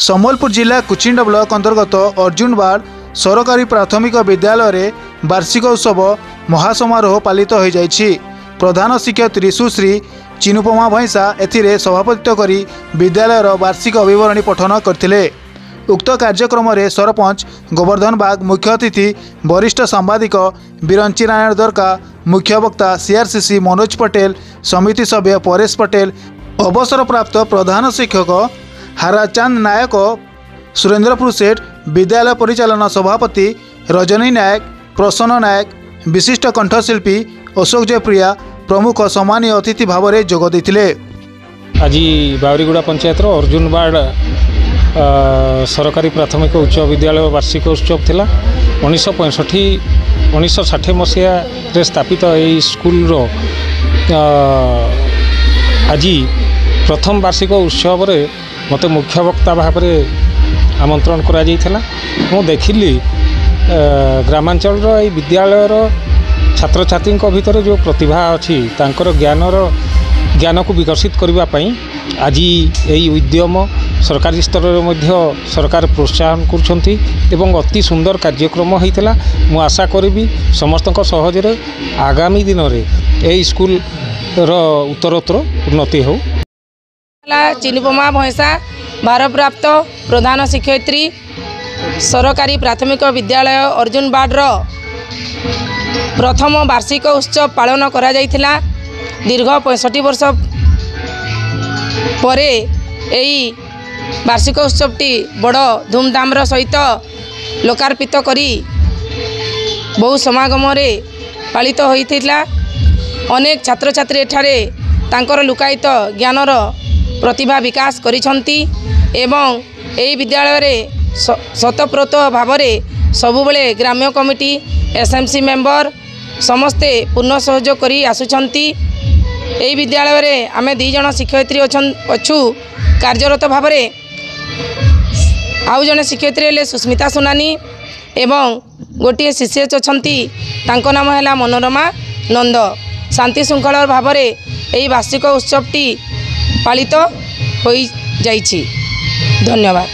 सम्बलपुर जिला कुचिंडा ब्लॉक अंतर्गत अर्जुनबाड़ सरकारी प्राथमिक विद्यालय रे वार्षिक उत्सव महासमारोह पालित हो जाइछि। प्रधान शिक्षयित्री सुश्री चिनुपमा भैंसा एथिरे सभापतित्व करी विद्यालयर वार्षिक अभिवरणी पठन करथिले। उक्त कार्यक्रम रे सरपंच गोवर्धन बाग, मुख्य अतिथि वरिष्ठ सांबादिक बिरंची नारायण दरका, मुख्य वक्ता सीआरसीसी मनोज पटेल, समिति सभ्य परेश पटेल, अवसरप्राप्त प्रधान शिक्षक हाराचांद नायक, सुरेंद्रपुर सेठ, विद्यालय परिचालन सभापति रजनी नायक, प्रसन्न नायक, विशिष्ट कंठशिल्पी अशोक जयप्रिया प्रमुख सम्मानीय अतिथि भाव में जोग देथिले। आज बावरीगुड़ा पंचायत अर्जुनबाड़ सरकारी प्राथमिक उच्च विद्यालय वार्षिक उत्सव थिला। 1960 मसीह स्थापित यही स्कूल आज प्रथम वार्षिक उत्सव रे मते मुख्य वक्ता भाव में आमंत्रण करा जाइथिला। मु देखिली ग्रामांचल यही विद्यालयर छात्र छात्री भितर जो प्रतिभा अच्छी तांकर ज्ञान को विकसित करने आज यही उद्यम सरकारी स्तर में सरकार प्रोत्साहन करुछंती एवं अति सुंदर कार्यक्रम होता। मु आशा करी समस्त सहजरे आगामी दिन में यही स्कूल उत्तरोत्तर उन्नति हो। चिनुपमा भैंसा भारप्राप्त प्रधान शिक्षयित्री सरकारी प्राथमिक विद्यालय अर्जुनबाड़ प्रथम वार्षिक उत्सव पालन करा जाइथिला। दीर्घ 65 वर्ष परे यही वार्षिक उत्सवटी बड़ धूमधाम सहित लोकार्पित करी बहु समागम रे पालित होइथिला। अनेक छात्र छात्री एठारे तांकर लुकायित ज्ञानर प्रतिभा विकास करिसंती एवं यही विद्यालय रे शतप्रत भाव में सबुबले ग्राम्य कमिटी एसएमसी मेंबर समस्ते पूर्ण सहयोग करी आसुछंती। यही विद्यालय रे आमे 2 जन शिक्षयित्री अच्छु कार्यरत भाव में। आउ जने शिक्षयित्री हेले सुस्मिता सुनानी एवं गोटे शिष्य अच्छी तांको नाम है मनोरमा नंद। शांति श्रृंखला भाव में यही वार्षिक उत्सवटी पालित हो जाइछि। धन्यवाद।